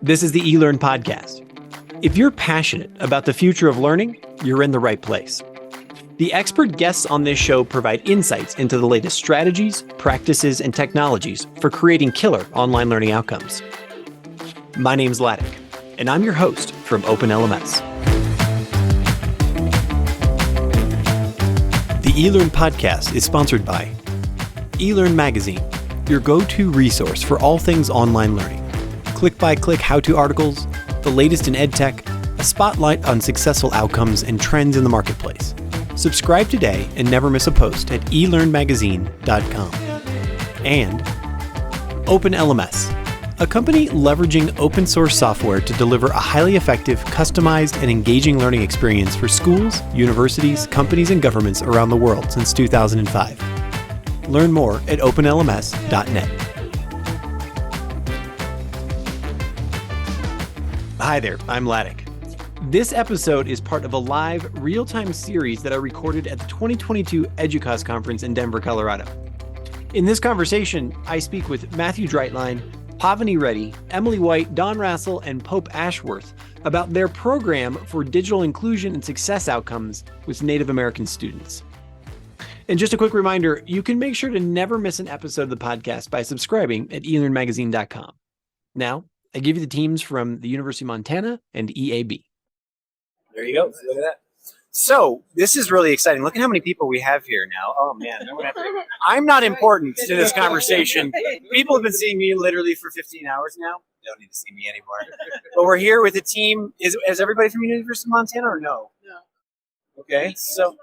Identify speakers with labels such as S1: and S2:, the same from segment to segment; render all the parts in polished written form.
S1: This is the eLearn podcast. If you're passionate about the future of learning, you're in the right place. The expert guests on this show provide insights into the latest strategies, practices, and technologies for creating killer online learning outcomes. My name's Laddick, and I'm your host from OpenLMS. The eLearn podcast is sponsored by eLearn Magazine, your go-to resource for all things online learning. Click-by-click how-to articles, the latest in EdTech, a spotlight on successful outcomes and trends in the marketplace. Subscribe today and never miss a post at elearnmagazine.com. And OpenLMS, a company leveraging open source software to deliver a highly effective, customized, and engaging learning experience for schools, universities, companies, and governments around the world since 2005. Learn more at openlms.net. Hi there, I'm Laddick. This episode is part of a live, real-time series that I recorded at the 2022 EDUCAUSE conference in Denver, Colorado. In this conversation, I speak with Matthew Dreitlein, Pavani Reddy, Emily White, Don Rassel, and Pope Ashworth about their program for digital inclusion and success outcomes with Native American students. And just a quick reminder, you can make sure to never miss an episode of the podcast by subscribing at elearnmagazine.com. Now, I give you the teams from the University of Montana and EAB.
S2: There you go. Look at that. So this is really exciting. Look at how many people we have here now. Oh man, I'm not important to this conversation. People have been seeing me literally for 15 hours now. They don't need to see me anymore. But we're here with a team. Is everybody from University of Montana or no? No. Okay, so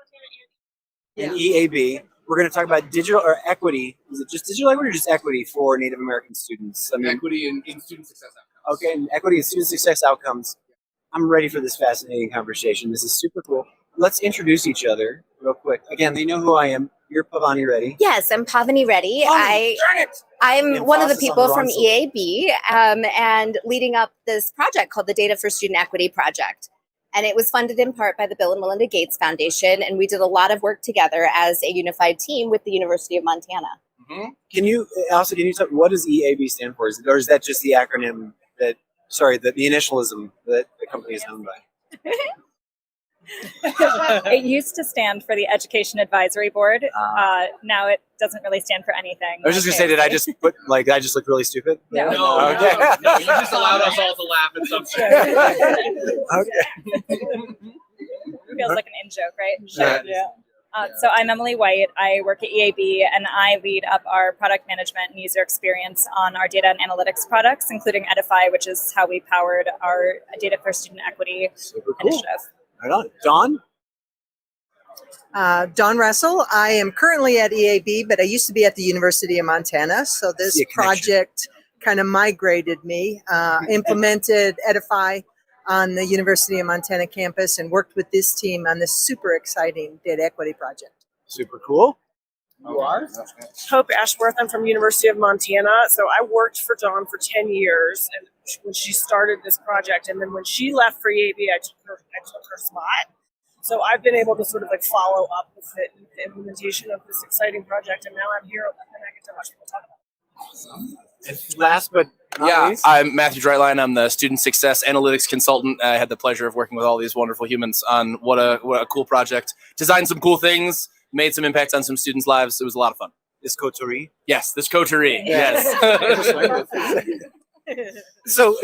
S2: in EAB, we're going to talk about digital or equity. Is it just digital equity or just equity for Native American students? I mean,
S3: equity in student success outcomes.
S2: Okay, and equity in student success outcomes. I'm ready for this fascinating conversation. This is super cool. Let's introduce each other real quick. Again, they know who I am. You're Pavani Reddy.
S4: Yes, I'm Pavani Reddy. I'm one of the people from EAB and leading up this project called the Data for Student Equity Project. And it was funded in part by the Bill and Melinda Gates Foundation. And we did a lot of work together as a unified team with the University of Montana.
S2: Mm-hmm. Can you talk, what does EAB stand for? Or is that just the acronym the initialism that the company is known by?
S5: It used to stand for the Education Advisory Board. Now it doesn't really stand for anything.
S2: I was just going to say, did I just look really stupid?
S5: No.
S3: No, you just allowed us all to laugh at some shit.
S2: Okay.
S5: Feels like an in-joke, right?
S2: Sure.
S5: Yeah. So I'm Emily White. I work at EAB, and I lead up our product management and user experience on our data and analytics products, including Edify, which is how we powered our Data for Student Equity initiative.
S2: Right on. Don?
S6: Don Rassel. I am currently at EAB, but I used to be at the University of Montana. So this project kind of migrated me, implemented Edify on the University of Montana campus and worked with this team on this super exciting data equity project.
S2: Super cool. You are?
S7: Pope Ashworth. I'm from University of Montana. So I worked for Dawn for 10 years and when she started this project. And then when she left for EAB, I took her spot. So I've been able to sort of follow up with the implementation of this exciting project. And now I'm here and I get to watch people talk about it.
S2: Awesome. And last but not least,
S3: I'm Matthew Dreitlein. I'm the student success analytics consultant. I had the pleasure of working with all these wonderful humans on what a cool project. Designed some cool things, made some impacts on some students' lives. It was a lot of fun.
S2: This coterie?
S3: Yes, this coterie. Yes.
S2: So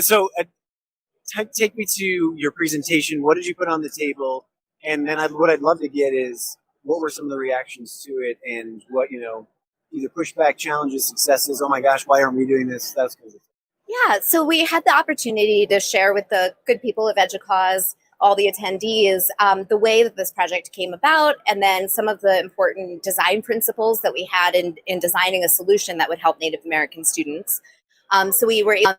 S2: take me to your presentation. What did you put on the table? And then what I'd love to get is what were some of the reactions to it and what, either pushback, challenges, successes. Oh my gosh, why aren't we doing this? That's kind of
S4: Yeah, so we had the opportunity to share with the good people of EDUCAUSE, all the attendees, the way that this project came about, and then some of the important design principles that we had in designing a solution that would help Native American students. So we were able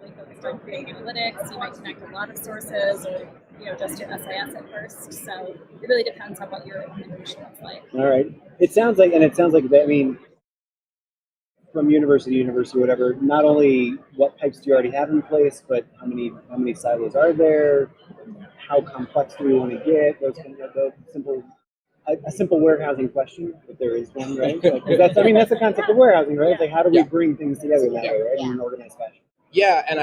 S5: really focused on creating analytics. You might connect a lot of sources, or just do SIS at first. So it really depends on what your implementation looks like.
S1: All right. It sounds like that. I mean, from university to university, whatever. Not only what pipes do you already have in place, but how many silos are there? How complex do we want to get? Those simple. A simple warehousing question, if there is one, right? Like, that's the concept of warehousing, right? It's like, how do we bring things together that way, right? In an organized fashion.
S3: Yeah, and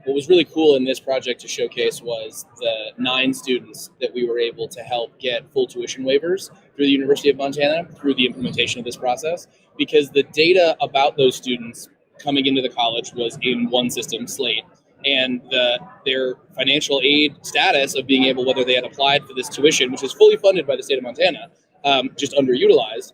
S3: what was really cool in this project to showcase was the 9 students that we were able to help get full tuition waivers through the University of Montana through the implementation of this process, because the data about those students coming into the college was in one system, Slate, and their financial aid status of being able, whether they had applied for this tuition, which is fully funded by the state of Montana, just underutilized,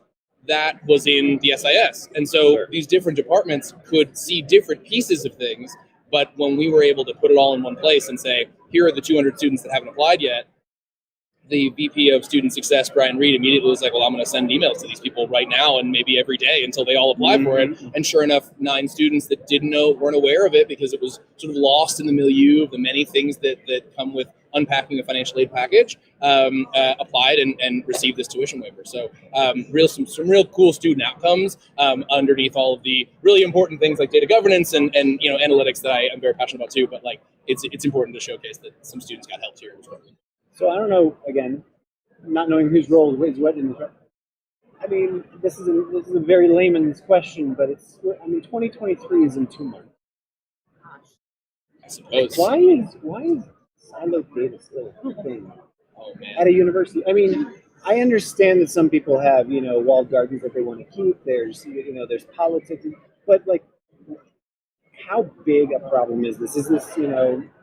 S3: that was in the SIS. And so these different departments could see different pieces of things, but when we were able to put it all in one place and say, here are the 200 students that haven't applied yet, the VP of Student Success, Brian Reed, immediately was like, well, I'm going to send emails to these people right now and maybe every day until they all apply for it. And sure enough, 9 students that weren't aware of it because it was sort of lost in the milieu of the many things that come with unpacking a financial aid package, applied and received this tuition waiver. So some real cool student outcomes underneath all of the really important things like data governance and analytics that I am very passionate about too. But like it's important to showcase that some students got helped here as well.
S1: So I don't know, again, not knowing whose role is what in the. I mean, this is a very layman's question, but 2023 is in 2 months.
S3: I suppose.
S1: Why is siloed data still a thing at a university? I mean, I understand that some people have walled gardens that they want to keep. There's politics, but like, how big a problem is this? Is this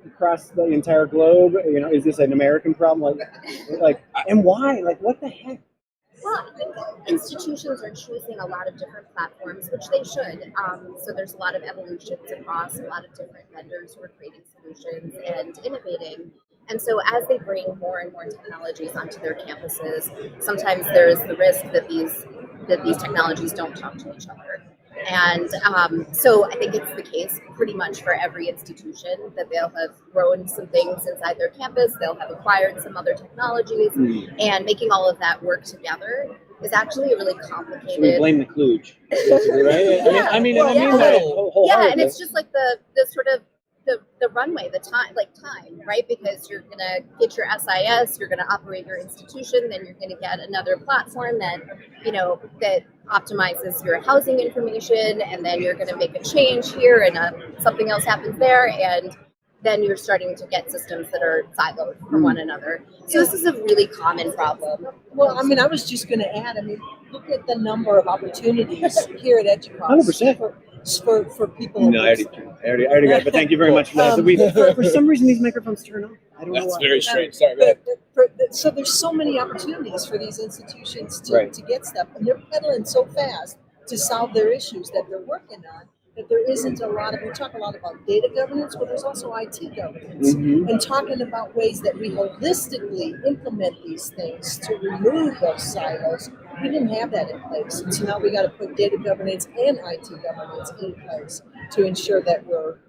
S1: across the entire globe? Is this an American problem? Like, and why? Like, what the heck?
S4: Well, I think institutions are choosing a lot of different platforms, which they should. So there's a lot of evolutions across a lot of different vendors who are creating solutions and innovating. And so as they bring more and more technologies onto their campuses, sometimes there's the risk that these technologies don't talk to each other. And so I think it's the case pretty much for every institution that they'll have grown some things inside their campus, they'll have acquired some other technologies, and making all of that work together is actually a really complicated.
S1: So we blame the kludge, right?
S4: Yeah.
S1: I mean that.
S4: Yeah, and it's just like the sort of the runway, the time, right? Because you're gonna get your SIS, you're gonna operate your institution, then you're gonna get another platform that that optimizes your housing information, and then you're gonna make a change here, and something else happens there, and then you're starting to get systems that are siloed from one another. So this is a really common problem.
S6: Well, I mean, I was just going to add. I mean, look at the number of opportunities here at EDUCAUSE
S1: 100%
S6: for people.
S1: No, I already got it. But thank you very much for that. For some reason, these microphones turn on. I don't know why.
S3: That's very strange. Sorry, go ahead.
S6: So there's so many opportunities for these institutions to get stuff, and they're pedaling so fast to solve their issues that they're working on, that there isn't a lot of, we talk a lot about data governance, but there's also IT governance, and talking about ways that we holistically implement these things to remove those silos. We didn't have that in place, and so now we got to put data governance and IT governance in place to ensure that we're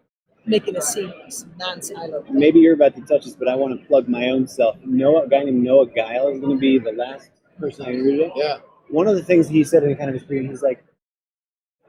S6: making a seamless, non-siloed.
S1: Maybe you're about to touch this, but I want to plug my own self. A guy named Noah Guile is going to be the last person I interviewed.
S3: Yeah.
S1: One of the things he said in kind of his pre, he's like,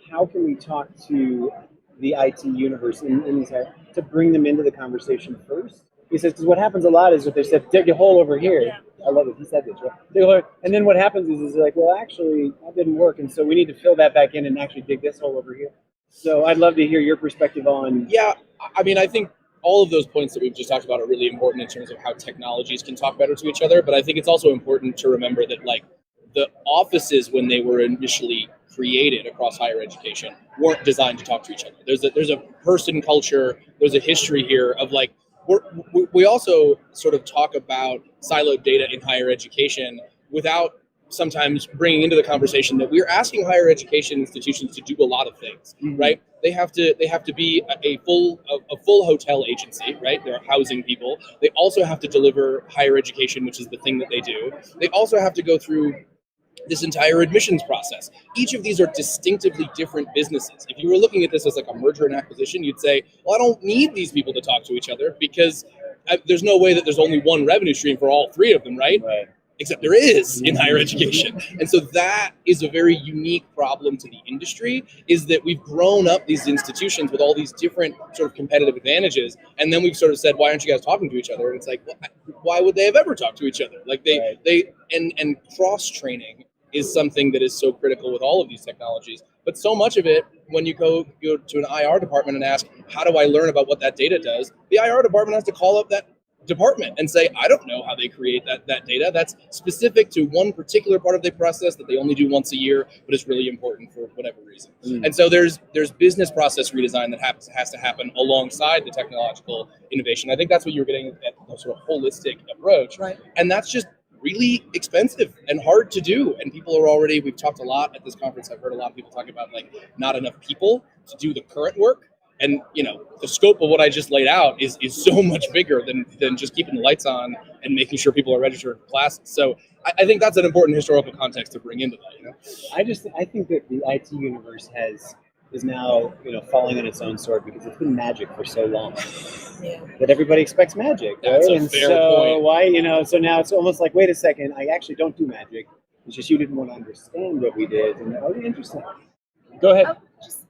S1: how can we talk to the IT universe to bring them into the conversation first? He says, because what happens a lot is that they said, dig a hole over here. Yeah. I love it. He said this, right? Dig a hole. And then what happens is they're like, well, actually, that didn't work. And so we need to fill that back in and actually dig this hole over here. So I'd love to hear your perspective on.
S3: Yeah, I mean, I think all of those points that we've just talked about are really important in terms of how technologies can talk better to each other. But I think it's also important to remember that, like, the offices, when they were initially created across higher education, weren't designed to talk to each other. There's a person culture. There's a history here of like, we also sort of talk about siloed data in higher education without sometimes bringing into the conversation that we're asking higher education institutions to do a lot of things, right? They have to be a full hotel agency, right? They're housing people. They also have to deliver higher education, which is the thing that they do. They also have to go through this entire admissions process. Each of these are distinctively different businesses. If you were looking at this as like a merger and acquisition, you'd say, well, I don't need these people to talk to each other because there's no way that there's only one revenue stream for all three of them, right? Except there is in higher education. And so that is a very unique problem to the industry, is that we've grown up these institutions with all these different sort of competitive advantages. And then we've sort of said, why aren't you guys talking to each other? And it's like, well, why would they have ever talked to each other? Like and cross-training is something that is so critical with all of these technologies. But so much of it, when you go to an IR department and ask, how do I learn about what that data does? The IR department has to call up that department and say, I don't know how they create that data. That's specific to one particular part of the process that they only do once a year, but it's really important for whatever reason. And so there's business process redesign that has to happen alongside the technological innovation. I think that's what you're getting at, the sort of holistic approach.
S6: Right.
S3: And that's just really expensive and hard to do. And people are already, we've talked a lot at this conference, I've heard a lot of people talk about like not enough people to do the current work. And, you know, the scope of what I just laid out is so much bigger than just keeping the lights on and making sure people are registered for classes. So I think that's an important historical context to bring into that, you know?
S1: I think that the IT universe is now, falling on its own sword because it's been magic for so long that everybody expects magic.
S3: That's
S1: right?
S3: a fair point.
S1: Why, so now it's almost like, wait a second, I actually don't do magic. It's just you didn't want to understand what we did. And interesting. Go ahead.
S4: Just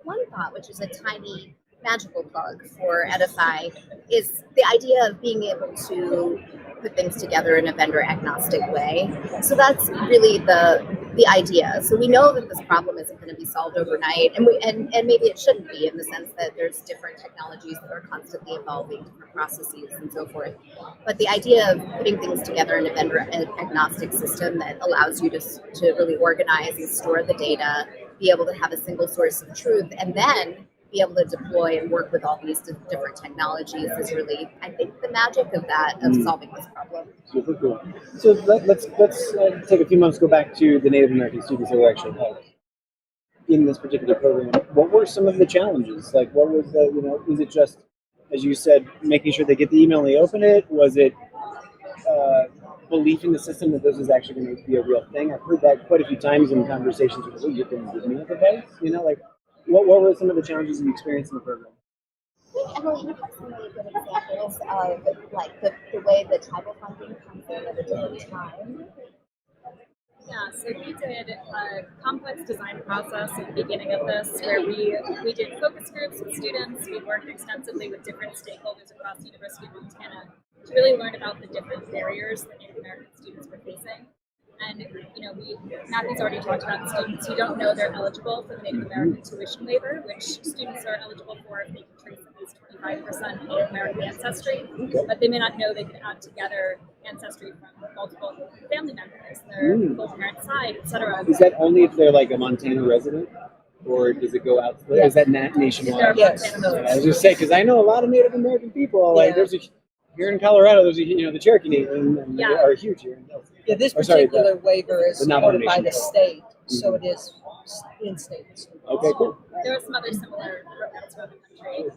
S4: one thought, which is a tiny magical plug for Edify, is the idea of being able to put things together in a vendor agnostic way. So that's really the idea. So we know that this problem isn't going to be solved overnight, and maybe it shouldn't be, in the sense that there's different technologies that are constantly evolving, different processes and so forth. But the idea of putting things together in a vendor agnostic system that allows you to really organize and store the data, be able to have a single source of truth, and then be able to deploy and work with all these different technologies is really, I think, the magic of that, of solving this problem.
S1: Super cool. So let's take a few months, go back to the Native American students that were actually helped in this particular program. What were some of the challenges? Like, what was is it just, as you said, making sure they get the email and they open it? Was it belief in the system that this is actually going to be a real thing? I've heard that quite a few times in conversations with, you can give me a device, what were some of the challenges you experienced in the program?
S4: I think, Emily, you have some really good examples of like the way the tribal funding comes in at a different time.
S5: Yeah, so we did a complex design process at the beginning of this, where we did focus groups with students. We worked extensively with different stakeholders across the University of Montana to really learn about the different barriers that Native American students were facing. And, Matthew's already talked about students who don't know they're eligible for the Native American tuition waiver, which students are eligible for if they can trace at least 25% Native American ancestry, but they may not know they can add together ancestry from multiple family members, their both parents' side, etc.
S1: Is that only if they're like a Montana resident? Or does it go out?
S6: Yes.
S1: Is that nationwide?
S6: Yes.
S1: I was just saying, because I know a lot of Native American people. Like, here in Colorado, there's the Cherokee Nation, and they are huge here.
S6: Yeah, this particular waiver is supported by the state, so it is in-state.
S1: Okay, cool.
S5: There are some other similar programs around the country.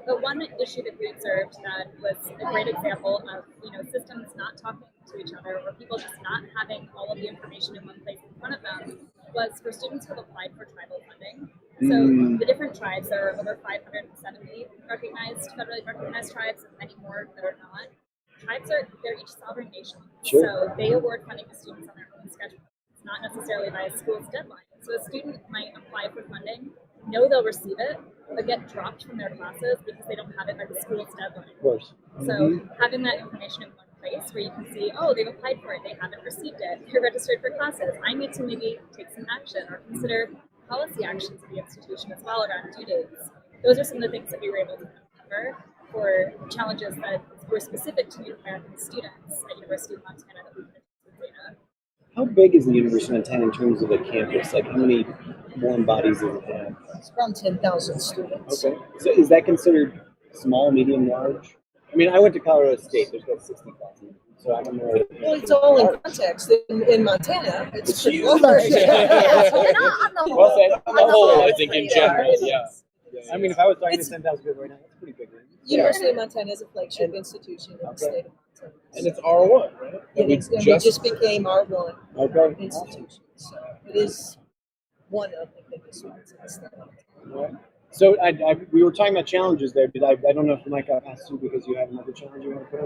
S5: But one issue that we observed that was a great example of systems not talking to each other, or people just not having all of the information in one place in front of them, was for students who have applied for tribal funding. So the different tribes, there are over 570 federally recognized tribes, and many more that are not. Tribes they're each sovereign nation, so they award funding to students on their own schedule. It's not necessarily by a school's deadline. So a student might apply for funding, know they'll receive it, but get dropped from their classes because they don't have it by the school's deadline.
S1: Of course.
S5: So having that information in one place where you can see, oh, they've applied for it, they haven't received it, they're registered for classes, I need to maybe take some action or consider policy actions of the institution as well around due dates. Those are some of the things that we were able to cover for challenges that were specific to Native American students at University of Montana that we could data.
S1: How big is the University of Montana in terms of the campus? Like, how many warm bodies does it have?
S6: It's around 10,000 students.
S1: Okay. So is that considered small, medium, large? I mean, I went to Colorado State. There's about 60,000. So I don't know.
S6: Well, it's all in context. In Montana, it's pretty
S1: huge.
S6: large.
S4: Yeah, so we're not on the whole.
S3: On the whole, I think in general, yeah.
S1: I mean, if I was talking to 10,000 people right now, that's pretty big. Right?
S6: University of Montana is a flagship institution in the state of Montana.
S3: And it's R1, right?
S6: And we just became R1 institution. So it is one of the biggest ones in the state of Montana.
S1: So we were talking about challenges there. I don't know if the mic got past you because you have another challenge you want to put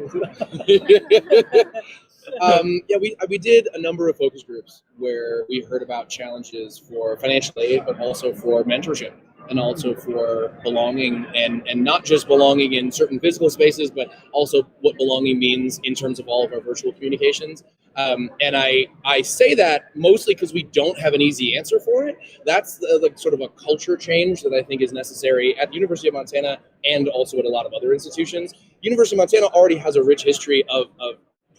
S1: on.
S3: Yeah, we did a number of focus groups where we heard about challenges for financial aid, but also for mentorship and also for belonging, and not just belonging in certain physical spaces, but also what belonging means in terms of all of our virtual communications. And I say that mostly because we don't have an easy answer for it. That's like sort of a culture change that I think is necessary at the University of Montana and also at a lot of other institutions. University of Montana already has a rich history of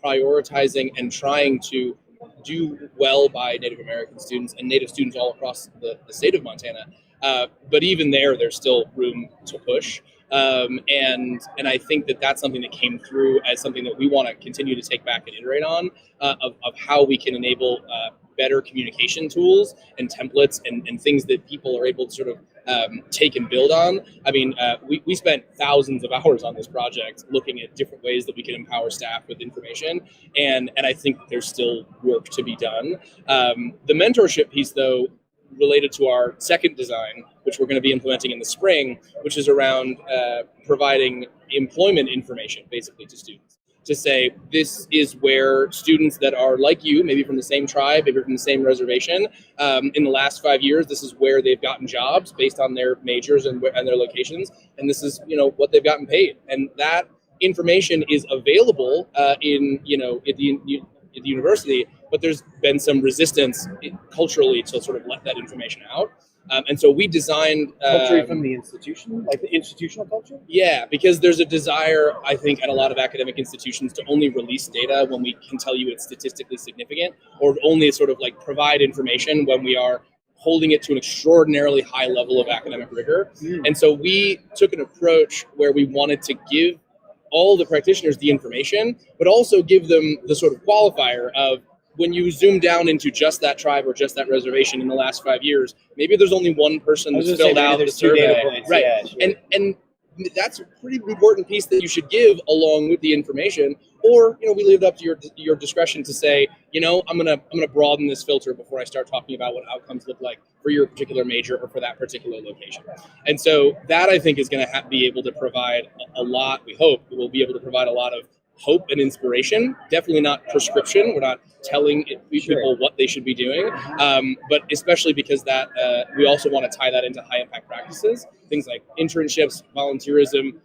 S3: prioritizing and trying to do well by Native American students and Native students all across the state of Montana. But even there's still room to push. And I think that that's something that came through as something that we want to continue to take back and iterate on, of how we can enable better communication tools and templates and things that people are able to sort of take and build on. I mean, we spent thousands of hours on this project looking at different ways that we can empower staff with information. And I think there's still work to be done. The mentorship piece, though, related to our second design, which we're going to be implementing in the spring, which is around providing employment information basically to students, to say this is where students that are like you, maybe from the same tribe, maybe from the same reservation, in the last 5 years, this is where they've gotten jobs based on their majors and their locations, and this is what they've gotten paid, and that information is available at the university, but there's been some resistance culturally to sort of let that information out. And so we designed
S1: culture from the institution, like the institutional culture.
S3: Yeah, because there's a desire, I think, at a lot of academic institutions to only release data when we can tell you it's statistically significant, or only sort of like provide information when we are holding it to an extraordinarily high level of academic rigor. And so we took an approach where we wanted to give all the practitioners the information, but also give them the sort of qualifier of, when you zoom down into just that tribe or just that reservation in the last 5 years, maybe there's only one person who's filled out the survey, right? Yeah, sure. And that's a pretty important piece that you should give along with the information. Or we leave it up to your discretion to say, I'm gonna broaden this filter before I start talking about what outcomes look like for your particular major or for that particular location. And so that, I think, is going to be able to provide a lot. We hope we'll be able to provide a lot of hope and inspiration. Definitely not prescription. We're not telling people what they should be doing, but especially because that we also want to tie that into high impact practices, things like internships, volunteerism,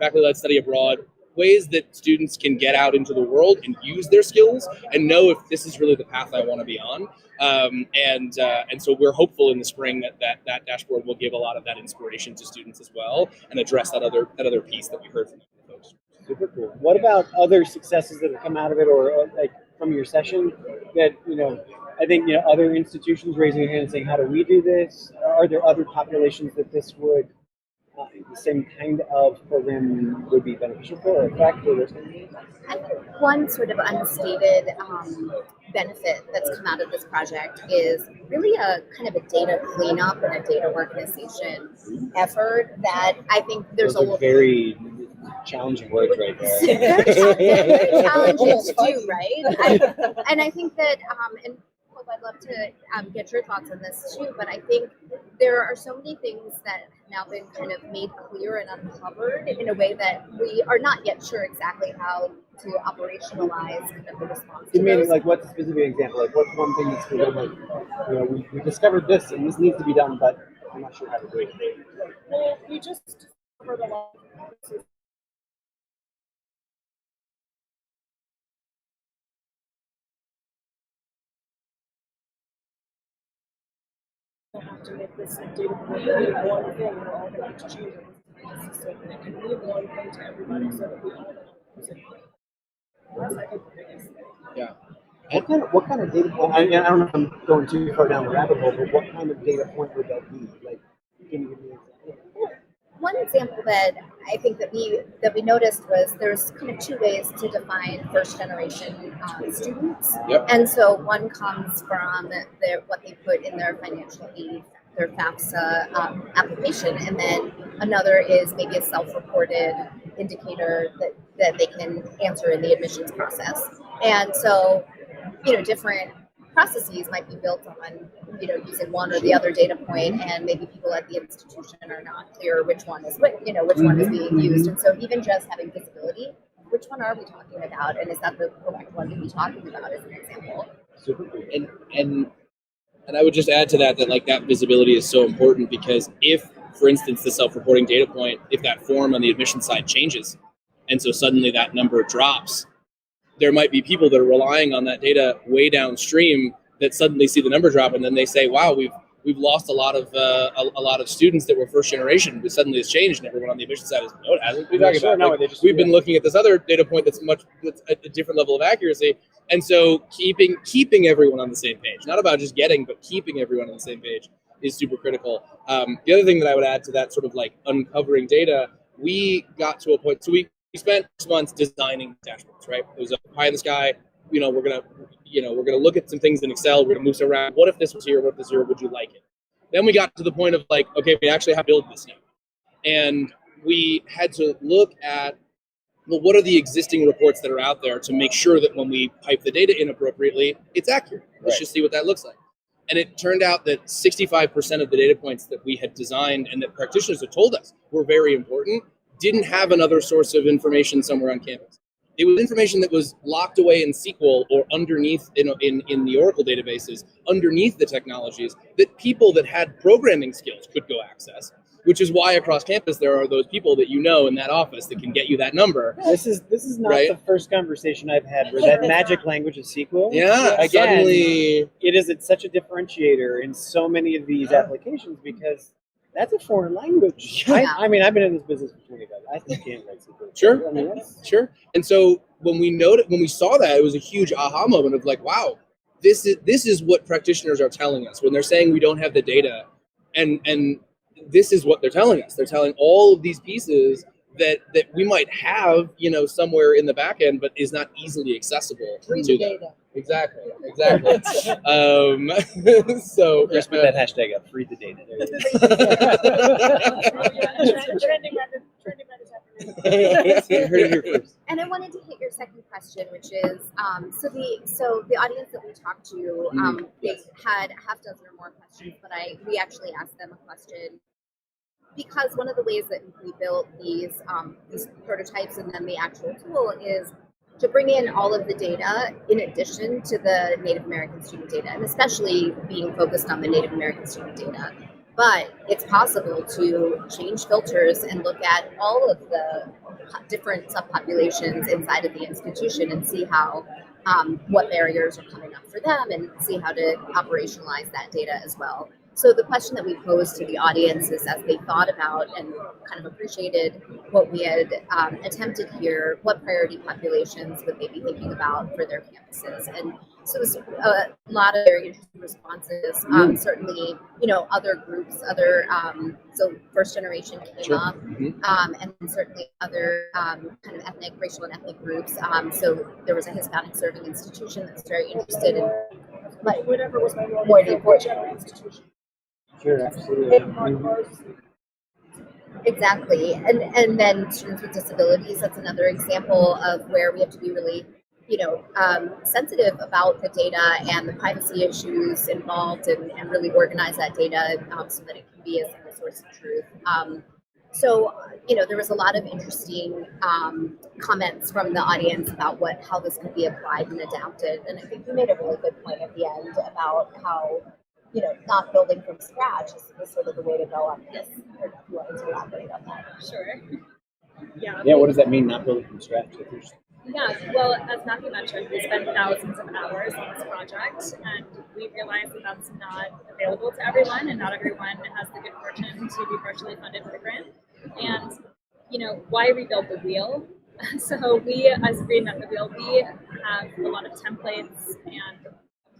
S3: faculty-led study abroad, ways that students can get out into the world and use their skills and know if this is really the path I want to be on. And so we're hopeful in the spring that dashboard will give a lot of that inspiration to students as well and address that other piece that we heard from folks.
S1: Super cool. What about other successes that have come out of it, or like from your session that, I think, other institutions raising their hand and saying, how do we do this? Are there other populations that this would, the same kind of program would be beneficial for, or affect, or those kind of things?
S4: I think one sort of unstated benefit that's come out of this project is really a kind of a data cleanup and a data organization effort that I think there's
S1: those are very challenging words right there.
S4: very challenging to do, right? And I think that, and Hope, I'd love to get your thoughts on this too, but I think there are so many things that have now been kind of made clear and uncovered in a way that we are not yet sure exactly how to operationalize kind of the response.
S1: You mean, like, what's a specific example? Like, what's one thing that's sort of like, we discovered this and this needs to be done, but I'm not sure how to do it.
S7: Well, we just discovered a lot of have to make this data point mean one thing, we're all going to change it. So it can mean one thing to everybody so that we all know who's in it. That's, I think, the biggest thing.
S3: Yeah.
S1: What kind of data point? I don't know if I'm going too far down the rabbit hole, but what kind of data point would that be? Like, can you give me an example?
S4: One example that I think that we noticed was there's kind of two ways to define first generation students.
S3: Yep.
S4: And so one comes from what they put in their financial aid their FAFSA application, and then another is maybe a self-reported indicator that they can answer in the admissions process. And so, different processes might be built on, using one or the other data point, and maybe people at the institution are not clear which one is one is being used. And so even just having visibility, which one are we talking about, and is that the correct one to be talking about, as an example?
S3: Super. And I would just add to that like that visibility is so important, because if, for instance, the self-reporting data point, if that form on the admission side changes, and so suddenly that number drops, there might be people that are relying on that data way downstream that suddenly see the number drop, and then they say, "Wow, we've lost a lot of students that were first generation, but suddenly it's changed, and everyone on the admission side is, no, it hasn't. We've been looking at this other data point that's a different level of accuracy." And so keeping everyone on the same page, not about just getting, but keeping everyone on the same page is super critical. The other thing that I would add to that sort of like uncovering data, we got to a point, so we spent 6 months designing dashboards, right? It was a pie in the sky. We're gonna look at some things in Excel. We're gonna move some around. What if this was here? What if this was here? Would you like it? Then we got to the point of like, okay, we actually have to build this now, and we had to look at, well, what are the existing reports that are out there to make sure that when we pipe the data in appropriately, it's accurate. Let's just see what that looks like. And it turned out that 65% of the data points that we had designed and that practitioners had told us were very important didn't have another source of information somewhere on campus. It was information that was locked away in SQL or underneath in the Oracle databases, underneath the technologies that people that had programming skills could go access, which is why across campus there are those people that in that office that can get you that number.
S1: This is not the first conversation I've had where that magic language of SQL.
S3: Yeah,
S1: again,
S3: suddenly
S1: it is such a differentiator in so many of these applications, because that's a foreign language.
S4: Yeah.
S1: I mean, I've been in this business for 25 years. I still can't write SQL.
S3: Sure.
S1: I mean, that's,
S3: Sure. And so when we saw that, it was a huge aha moment of like, wow, this is what practitioners are telling us when they're saying we don't have the data, and this is what they're telling us. They're telling all of these pieces that we might have, somewhere in the back end, but is not easily accessible to them. Exactly. So
S1: just put that hashtag up. Free the data. You heard it here first.
S4: And I wanted to hit your second question, which is so the audience that we talked to, they had a half dozen or more questions, but we actually asked them a question, because one of the ways that we built these prototypes and then the actual tool is to bring in all of the data in addition to the Native American student data, and especially being focused on the Native American student data. But it's possible to change filters and look at all of the different subpopulations inside of the institution and see how what barriers are coming up for them, and see how to operationalize that data as well. So the question that we posed to the audience is, as they thought about and kind of appreciated what we had attempted here, what priority populations would they be thinking about for their campuses? And so it was a lot of very interesting responses. Certainly, other groups, so first generation came up, and certainly other kind of racial and ethnic groups. So there was a Hispanic serving institution that's very interested in, but whatever was more the important institution.
S1: Sure, absolutely.
S4: Exactly. And then students with disabilities, that's another example of where we have to be really, sensitive about the data and the privacy issues involved, and really organize that data so that it can be a single source of truth. So, there was a lot of interesting comments from the audience about how this could be applied and adapted. And I think you made a really good point at the end about how, not building from scratch is sort of the way to go on this. Or if you wanted to elaborate on that.
S5: Sure. Yeah.
S1: Yeah, what does that mean, not building from scratch?
S5: Yeah, well, as Matthew mentioned, we spent thousands of hours on this project, and we realized that that's not available to everyone, and not everyone has the good fortune to be partially funded with a grant. And, why rebuild the wheel? So we, as Reinvent the Wheel, we have a lot of templates and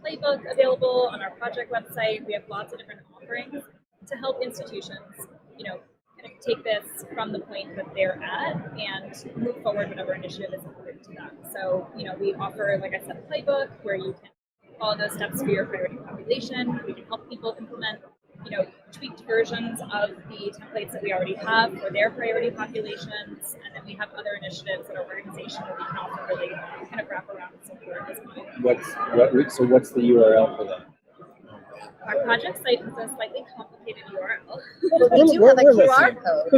S5: playbook available on our project website. We have lots of different offerings to help institutions, kind of take this from the point that they're at and move forward whatever initiative is important to them. So, we offer, like I said, a playbook where you can follow those steps for your priority population. We can help people implement tweaked versions of the templates that we already have for their priority populations, and then we have other initiatives at our organization where we can also really kind of wrap around support as well.
S1: So what's the URL for that?
S5: Our project site has a slightly complicated URL.
S4: We do have a QR code.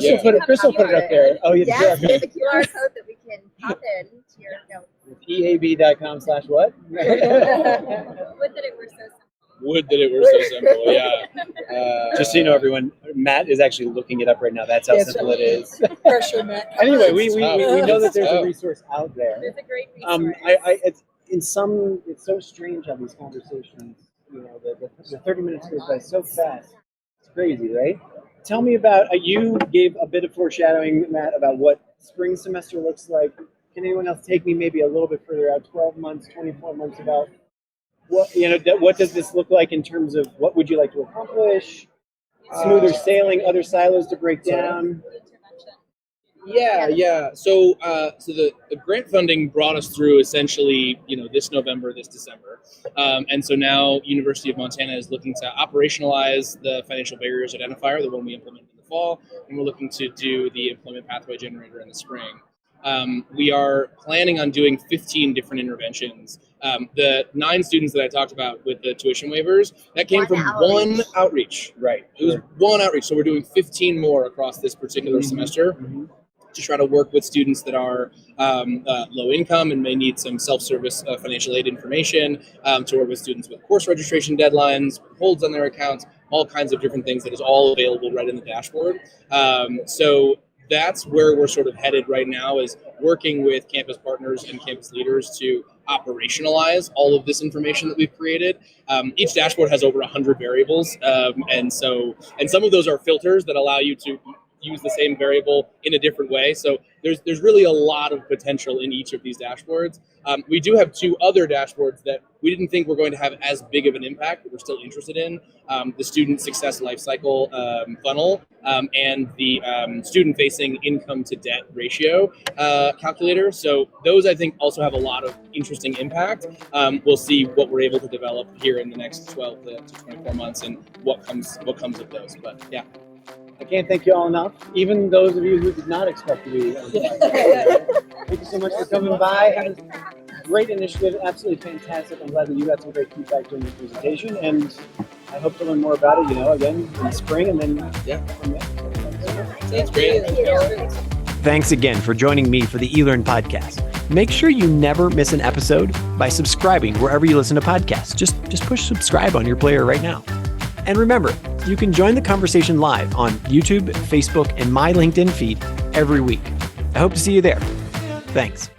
S1: Crystal put it up there. Oh, yeah.
S4: Yes, there's a QR code that we can pop in to your notes.
S1: EAB.com/what?
S5: Would that it were so simple.
S3: Would that it were so simple, yeah.
S1: Just so you know, everyone, Matt is actually looking it up right now. That's how simple it is.
S6: Pressure, Matt.
S1: Anyway, we know that there's a resource out there.
S5: There's a great resource.
S1: It's so strange how these conversations, the 30 minutes goes by so fast. It's crazy, right? Tell me about, you gave a bit of foreshadowing, Matt, about what spring semester looks like. Can anyone else take me maybe a little bit further out, 12 months, 24 months about what does this look like in terms of what would you like to accomplish? Smoother sailing, other silos to break down.
S3: Yeah. So the grant funding brought us through essentially, this November, this December. And so now University of Montana is looking to operationalize the financial barriers identifier, the one we implemented in the fall, and we're looking to do the employment pathway generator in the spring. We are planning on doing 15 different interventions. The 9 students that I talked about with the tuition waivers, that came from one outreach.
S1: Right.
S3: It was one outreach. So we're doing 15 more across this particular semester to try to work with students that are low income and may need some self-service financial aid information, to work with students with course registration deadlines, holds on their accounts, all kinds of different things that is all available right in the dashboard. So that's where we're sort of headed right now, is working with campus partners and campus leaders to operationalize all of this information that we've created. Each dashboard has over 100 variables. And some of those are filters that allow you to use the same variable in a different way. So there's really a lot of potential in each of these dashboards. We do have 2 other dashboards that we didn't think were going to have as big of an impact, but we're still interested in. The student success lifecycle funnel and the student-facing income to debt ratio calculator. So those, I think, also have a lot of interesting impact. We'll see what we're able to develop here in the next 12 to 24 months and what comes of those. But yeah.
S1: I can't thank you all enough, even those of you who did not expect to be on the podcast. Thank you so much for coming by. Have a great initiative, absolutely fantastic. I'm glad that you got some great feedback during the presentation, and I hope to learn more about it, again, in the spring, and then from there.
S3: That's great.
S1: Thanks again for joining me for the eLearn podcast. Make sure you never miss an episode by subscribing wherever you listen to podcasts. Just push subscribe on your player right now. And remember, you can join the conversation live on YouTube, Facebook, and my LinkedIn feed every week. I hope to see you there. Thanks.